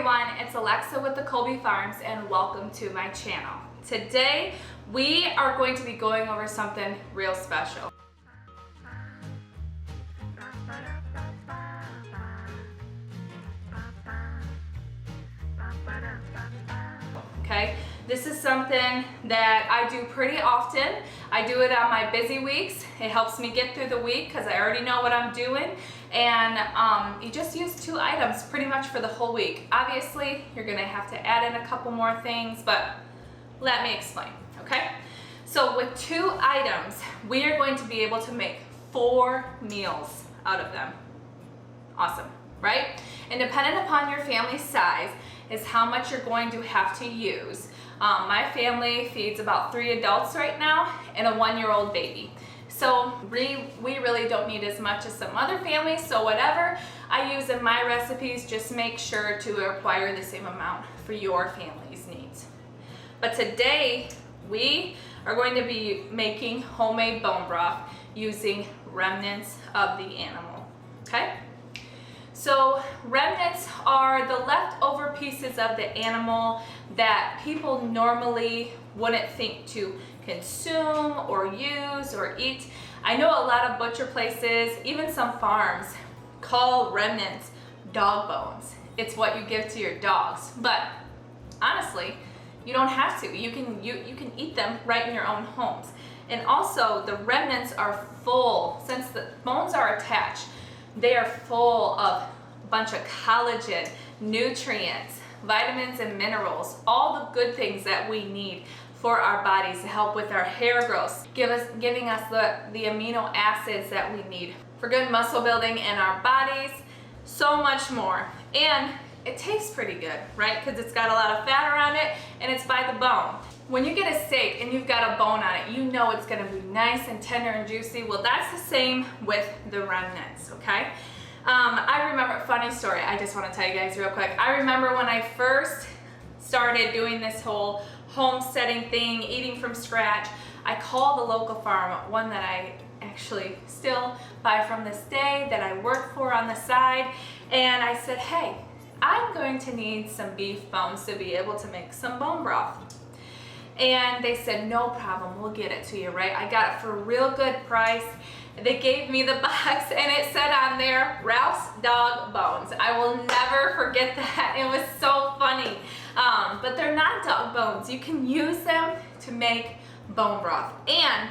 everyone, it's Alexa with the Colby Farms and welcome to my channel. Today we are going to be going over something real special. Okay, this is something that I do pretty often. I do it on my busy weeks. It helps me get through the week because I already know what I'm doing. And you just use 2 items pretty much for the whole week. Obviously, you're gonna have to add in a couple more things, but let me explain, okay? So with 2 items, we are going to be able to make 4 meals out of them. Awesome, right? And depending upon your family size is how much you're going to have to use. My family feeds about 3 adults right now and a 1-year-old baby. So we really don't need as much as some other families, so whatever I use in my recipes, just make sure to acquire the same amount for your family's needs. But today, we are going to be making homemade bone broth using remnants of the animal, okay? So remnants are the leftover pieces of the animal that people normally wouldn't think to consume or use or eat. I know a lot of butcher places, even some farms, call remnants dog bones. It's what you give to your dogs, but honestly, you don't have to. You can eat them right in your own homes. And also, the remnants are full, since the bones are attached, they are full of a bunch of collagen, nutrients, vitamins and minerals, all the good things that we need for our bodies to help with our hair growth, giving us the amino acids that we need for good muscle building in our bodies, so much more. And it tastes pretty good, right? Because it's got a lot of fat around it and it's by the bone. When you get a steak and you've got a bone on it, you know it's gonna be nice and tender and juicy. Well, that's the same with the remnants, okay? I remember, funny story, I just wanna tell you guys real quick. I remember when I first started doing this whole homesteading thing, eating from scratch, I called the local farm, one that I actually still buy from this day, that I work for on the side, and I said, hey, I'm going to need some beef bones to be able to make some bone broth. And they said, no problem, we'll get it to you, right? I got it for a real good price. They gave me the box and it said on there, Ralph's dog bones. I will never forget that. It was so funny. But they're not dog bones. You can use them to make bone broth and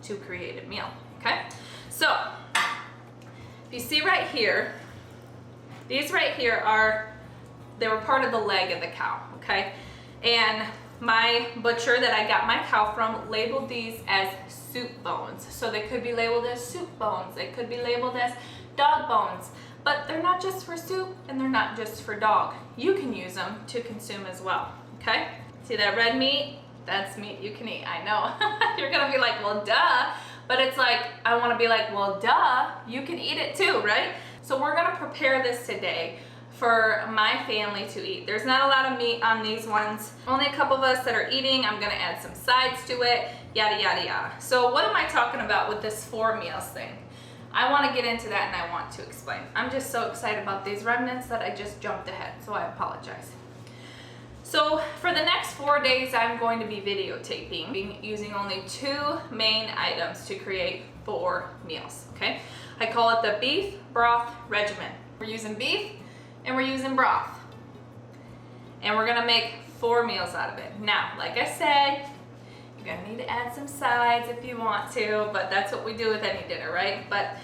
to create a meal, okay? So, if you see right here, these right here they were part of the leg of the cow, okay? And my butcher that I got my cow from labeled these as soup bones. So they could be labeled as soup bones, they could be labeled as dog bones, but they're not just for soup and they're not just for dog. You can use them to consume as well, okay? See that red meat? That's meat you can eat, I know. You're gonna be like, well, duh. But it's like, I wanna be like, well, duh, you can eat it too, right? So we're gonna prepare this today for my family to eat. There's not a lot of meat on these ones. Only a couple of us that are eating. I'm gonna add some sides to it, yada, yada, yada. So what am I talking about with this 4 meals thing? I wanna get into that and I want to explain. I'm just so excited about these remnants that I just jumped ahead, so I apologize. So for the next 4 days, I'm going to be videotaping, using only 2 main items to create 4 meals, okay? I call it the beef broth regimen. We're using beef and we're using broth. And we're gonna make 4 meals out of it. Now, like I said, you're gonna need to add some sides if you want to, but that's what we do with any dinner, right? But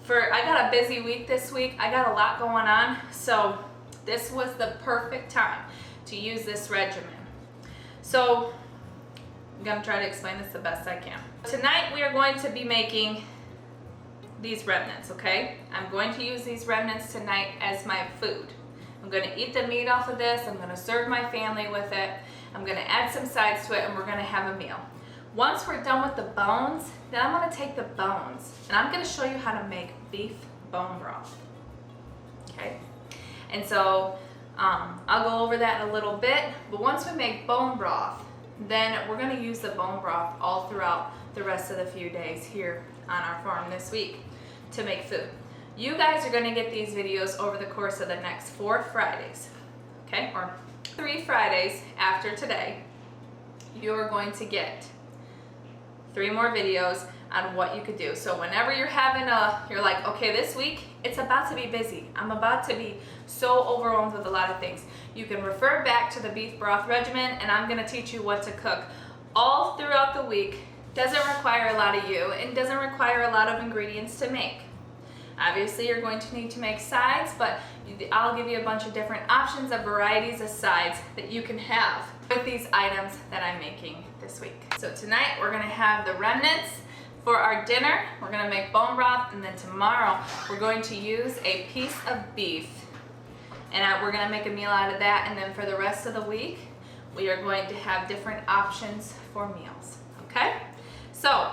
I got a busy week this week. I got a lot going on, so this was the perfect time to use this regimen. So I'm gonna try to explain this the best I can. Tonight we are going to be making these remnants, okay? I'm going to use these remnants tonight as my food. I'm gonna eat the meat off of this, I'm gonna serve my family with it, I'm gonna add some sides to it, and we're gonna have a meal. Once we're done with the bones, then I'm gonna take the bones, and I'm gonna show you how to make beef bone broth, okay? And so, I'll go over that in a little bit, but once we make bone broth, then we're gonna use the bone broth all throughout the rest of the few days here on our farm this week to make food. You guys are gonna get these videos over the course of the next 4 Fridays. okay, or 3 Fridays after today, you're going to get 3 more videos on what you could do. So whenever you're you're like, okay, this week, it's about to be busy. I'm about to be so overwhelmed with a lot of things. You can refer back to the beef broth regimen, and I'm gonna teach you what to cook all throughout the week. Doesn't require a lot of you, and doesn't require a lot of ingredients to make. Obviously, you're going to need to make sides, but I'll give you a bunch of different options of varieties of sides that you can have with these items that I'm making this week. So tonight, we're gonna have the remnants for our dinner. We're gonna make bone broth, and then tomorrow, we're going to use a piece of beef, and we're gonna make a meal out of that, and then for the rest of the week, we are going to have different options for meals, okay? So,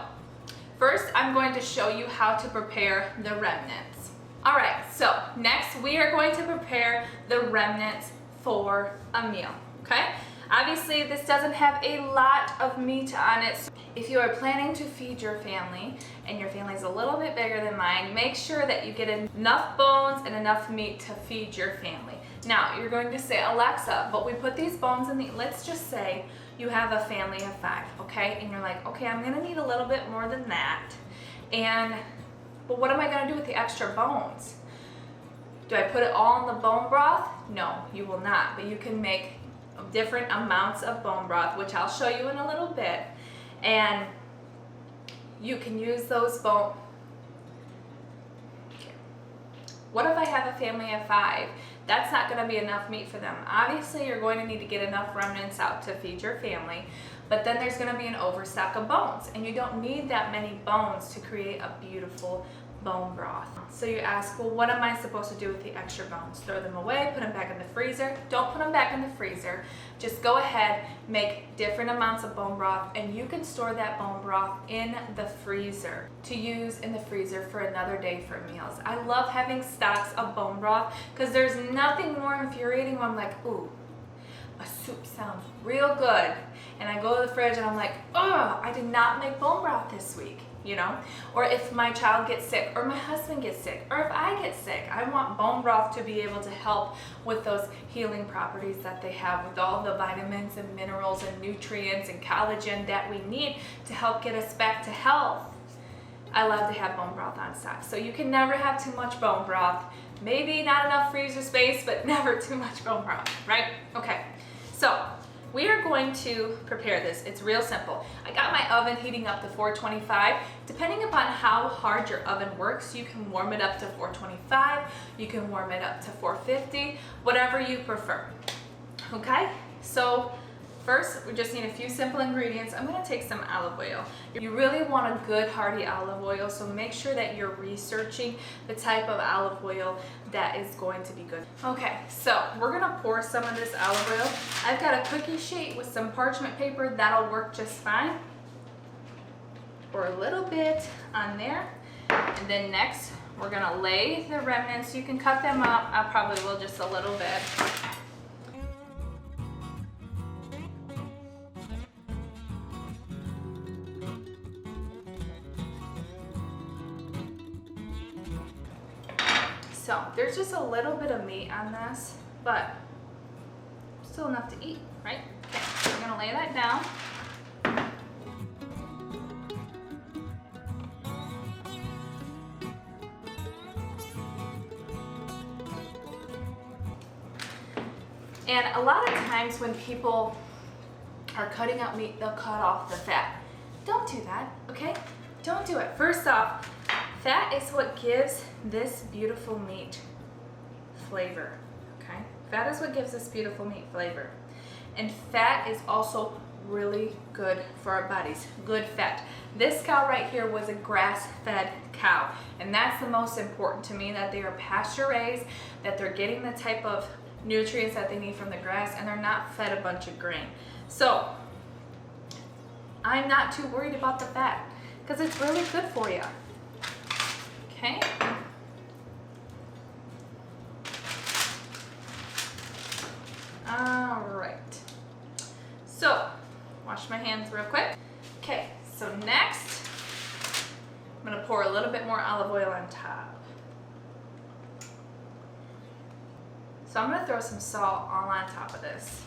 first, I'm going to show you how to prepare the remnants. All right, so next we are going to prepare the remnants for a meal, okay? Obviously, this doesn't have a lot of meat on it. So if you are planning to feed your family, and your family's a little bit bigger than mine, make sure that you get enough bones and enough meat to feed your family. Now, you're going to say, Alexa, but we put these bones in let's just say you have a family of 5, okay? And you're like, okay, I'm gonna need a little bit more than that. But what am I gonna do with the extra bones? Do I put it all in the bone broth? No, you will not, but you can make different amounts of bone broth, which I'll show you in a little bit. And you can use those bones. What if I have a family of 5? That's not going to be enough meat for them. Obviously, you're going to need to get enough remnants out to feed your family, but then there's going to be an overstock of bones, and you don't need that many bones to create a beautiful bone broth. So you ask, well, what am I supposed to do with the extra bones? Throw them away, put them back in the freezer? Don't put them back in the freezer. Just go ahead, make different amounts of bone broth, and you can store that bone broth in the freezer to use in the freezer for another day for meals. I love having stocks of bone broth because there's nothing more infuriating when I'm like, ooh, a soup sounds real good. And I go to the fridge and I'm like, oh, I did not make bone broth this week. You know, or if my child gets sick, or my husband gets sick, or if I get sick, I want bone broth to be able to help with those healing properties that they have, with all the vitamins and minerals and nutrients and collagen that we need to help get us back to health. I love to have bone broth on stock. So you can never have too much bone broth. Maybe not enough freezer space, but never too much bone broth, right? Okay, so we are going to prepare this. It's real simple. I got my oven heating up to 425. Depending upon how hard your oven works, you can warm it up to 425, you can warm it up to 450, whatever you prefer. Okay, so first we just need a few simple ingredients. I'm gonna take some olive oil. You really want a good hearty olive oil, so make sure that you're researching the type of olive oil that is going to be good. Okay, so we're gonna pour some of this olive oil. I've got a cookie sheet with some parchment paper. That'll work just fine. Pour a little bit on there. And then next, we're gonna lay the remnants. You can cut them up. I probably will just a little bit. So there's just a little bit of meat on this, but still enough to eat, right? Okay, so I'm gonna lay that down. And a lot of times when people are cutting out meat, they'll cut off the fat. Don't do that, okay? Don't do it. First off, fat is what gives this beautiful meat flavor, okay? Fat is what gives this beautiful meat flavor. And fat is also really good for our bodies, good fat. This cow right here was a grass-fed cow, and that's the most important to me, that they are pasture-raised, that they're getting the type of nutrients that they need from the grass, and they're not fed a bunch of grain. So I'm not too worried about the fat because it's really good for you. Okay. All right. So wash my hands real quick. Okay, so next I'm gonna pour a little bit more olive oil on top. So I'm gonna throw some salt all on top of this.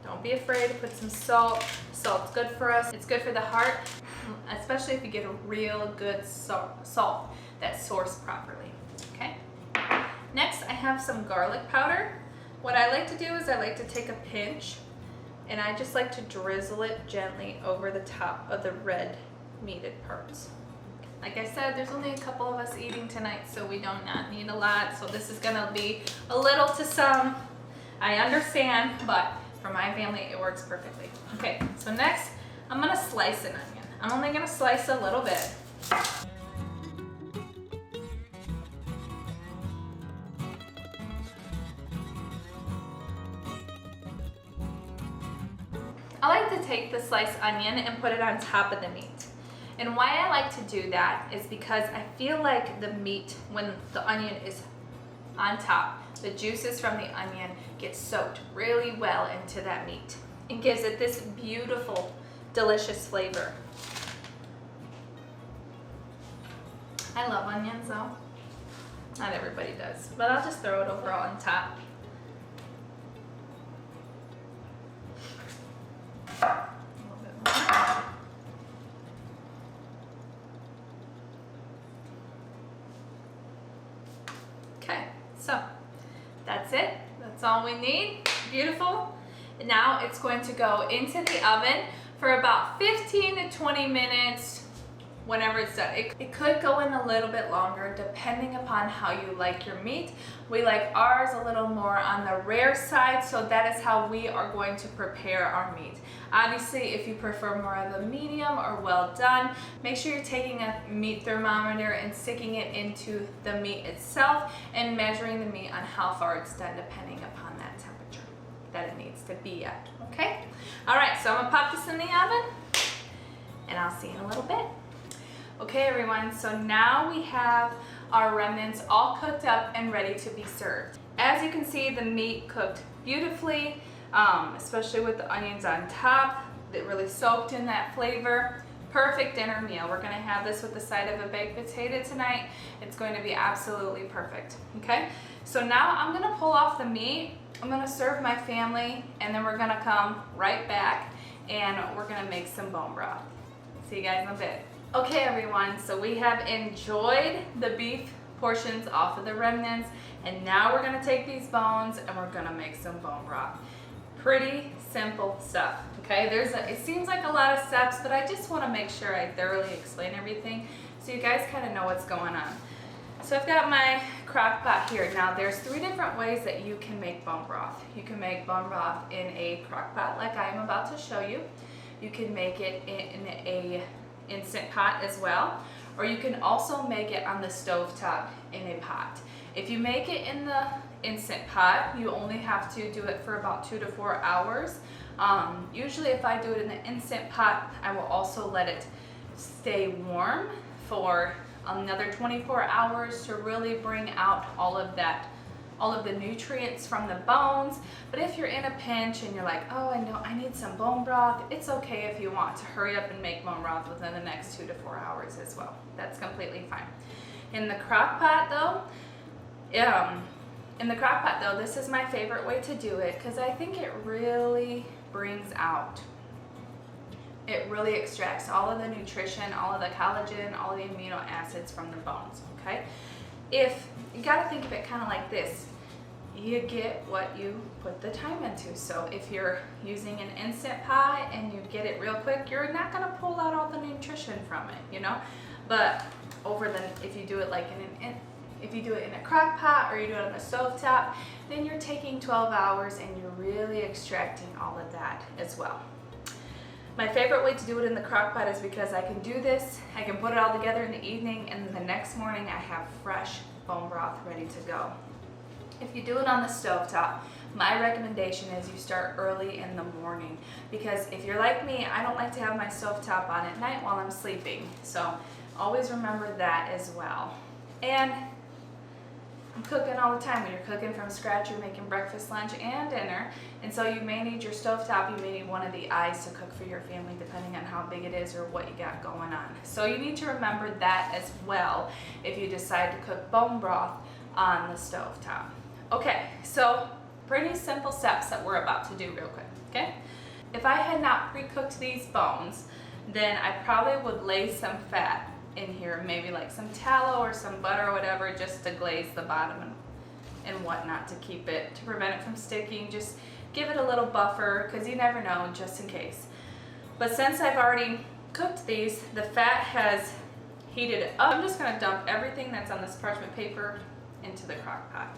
Don't be afraid to put some salt. Salt's good for us. It's good for the heart, especially if you get a real good salt that's sourced properly, okay? Next, I have some garlic powder. What I like to do is I like to take a pinch and I just like to drizzle it gently over the top of the red meated parts. Like I said, there's only a couple of us eating tonight, so we do not need a lot. So this is gonna be a little to some. I understand, but for my family, it works perfectly. Okay, so next, I'm gonna slice an onion. I'm only gonna slice a little bit. I like to take the sliced onion and put it on top of the meat. And why I like to do that is because I feel like the meat, when the onion is on top, the juices from the onion get soaked really well into that meat and gives it this beautiful, delicious flavor. I love onions though. Not everybody does, but I'll just throw it over on top. A little bit more. Okay, so that's it. That's all we need. Beautiful. And now it's going to go into the oven for about 15 to 20 minutes whenever it's done. It could go in a little bit longer depending upon how you like your meat. We like ours a little more on the rare side, so that is how we are going to prepare our meat. Obviously, if you prefer more of a medium or well done, make sure you're taking a meat thermometer and sticking it into the meat itself and measuring the meat on how far it's done depending upon that temperature that it needs to be at, okay? All right, so I'm gonna pop this in the oven and I'll see you in a little bit. Okay everyone, so now we have our remnants all cooked up and ready to be served. As you can see, the meat cooked beautifully, especially with the onions on top. It really soaked in that flavor. Perfect dinner meal. We're gonna have this with the side of a baked potato tonight. It's going to be absolutely perfect, okay? So now I'm gonna pull off the meat. I'm gonna serve my family and then we're gonna come right back and we're gonna make some bone broth. See you guys in a bit. Okay everyone, so we have enjoyed the beef portions off of the remnants and now we're gonna take these bones and we're gonna make some bone broth. Pretty simple stuff, okay? It seems like a lot of steps, but I just wanna make sure I thoroughly explain everything so you guys kinda know what's going on. So I've got my crock pot here. Now there's 3 different ways that you can make bone broth. You can make bone broth in a crock pot like I am about to show you. You can make it in a instant pot as well, or you can also make it on the stovetop in a pot. If you make it in the instant pot, you only have to do it for about 2 to 4 hours. Usually if I do it in the instant pot, I will also let it stay warm for another 24 hours to really bring out all of the nutrients from the bones. But if you're in a pinch and you're like, oh, I know I need some bone broth, it's okay if you want to hurry up and make bone broth within the next 2 to 4 hours as well. That's completely fine. In the crock pot though, this is my favorite way to do it because I think it really brings out, it really extracts all of the nutrition, all of the collagen, all of the amino acids from the bones, okay? If you gotta think of it kind of like this, you get what you put the time into. So if you're using an instant pot and you get it real quick, you're not gonna pull out all the nutrition from it, you know? But if you do it like if you do it in a crock pot or you do it on a stovetop, then you're taking 12 hours and you're really extracting all of that as well. My favorite way to do it in the crock pot is because I can do this, I can put it all together in the evening, and the next morning I have fresh bone broth ready to go. If you do it on the stovetop, my recommendation is you start early in the morning, because if you're like me, I don't like to have my stovetop on at night while I'm sleeping. So always remember that as well. And I'm cooking all the time. When you're cooking from scratch, you're making breakfast, lunch, and dinner. And so you may need your stovetop, you may need one of the eyes to cook for your family depending on how big it is or what you got going on. So you need to remember that as well if you decide to cook bone broth on the stovetop. Okay, so pretty simple steps that we're about to do real quick, okay? If I had not pre-cooked these bones, then I probably would lay some fat in here, maybe like some tallow or some butter or whatever, just to glaze the bottom and whatnot, to keep it, to prevent it from sticking. Just give it a little buffer, because you never know, just in case. But since I've already cooked these, the fat has heated up. I'm just gonna dump everything that's on this parchment paper into the crock pot.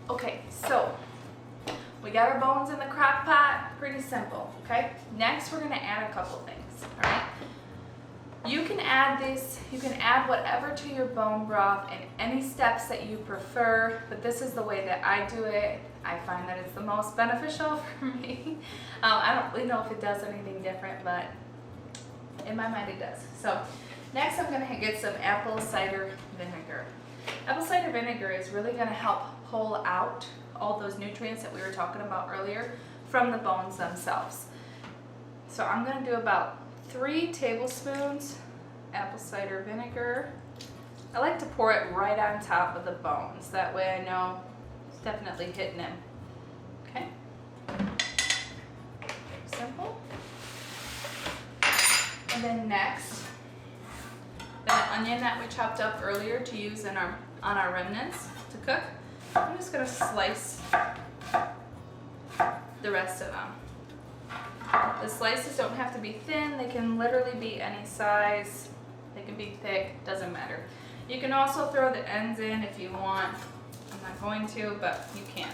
Okay, so we got our bones in the crock pot, pretty simple, okay? Next, we're gonna add a couple things, all right? You can add this, you can add whatever to your bone broth in any steps that you prefer, but this is the way that I do it. I find that it's the most beneficial for me. I don't really know if it does anything different, but in my mind it does. So next I'm gonna get some apple cider vinegar. Apple cider vinegar is really gonna help pull out all those nutrients that we were talking about earlier from the bones themselves. So I'm gonna do about 3 tablespoons apple cider vinegar. I like to pour it right on top of the bones. That way I know it's definitely hitting them. Okay? Simple. And then next, that onion that we chopped up earlier to use on our remnants to cook, I'm just gonna slice the rest of them. The slices don't have to be thin, they can literally be any size. They can be thick, doesn't matter. You can also throw the ends in if you want. I'm not going to, but you can.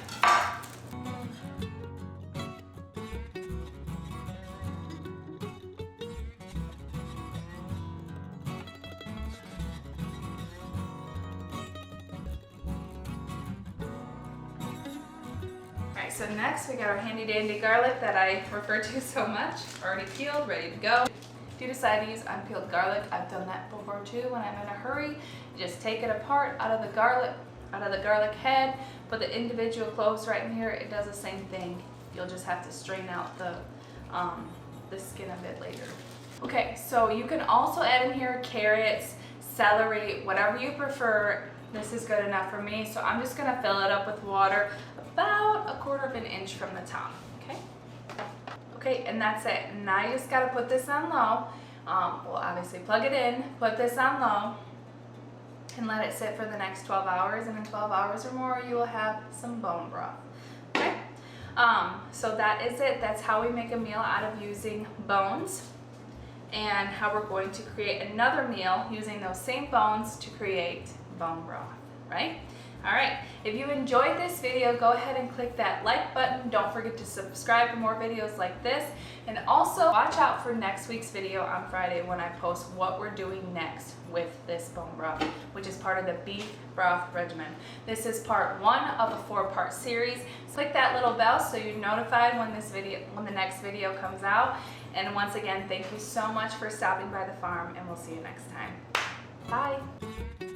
Alright, so next we got our handy dandy garlic that I refer to so much, already peeled, ready to go. If you decide to use unpeeled garlic, I've done that before too when I'm in a hurry. You just take it apart out of the garlic head, put the individual cloves right in here. It does the same thing. You'll just have to strain out the skin of it later. Okay, so you can also add in here carrots, celery, whatever you prefer. This is good enough for me, so I'm just gonna fill it up with water about 1/4 inch from the top, okay? Okay, and that's it. Now you just gotta put this on low. Well, obviously plug it in, put this on low, and let it sit for the next 12 hours, and in 12 hours or more, you will have some bone broth, okay? So that is it. That's how we make a meal out of using bones, and how we're going to create another meal using those same bones to create bone broth, right? All right, if you enjoyed this video, go ahead and click that like button. Don't forget to subscribe for more videos like this. And also watch out for next week's video on Friday when I post what we're doing next with this bone broth, which is part of the beef broth regimen. This is part 1 of a 4-part series. So click that little bell so you're notified when the next video comes out. And once again, thank you so much for stopping by the farm, and we'll see you next time. Bye.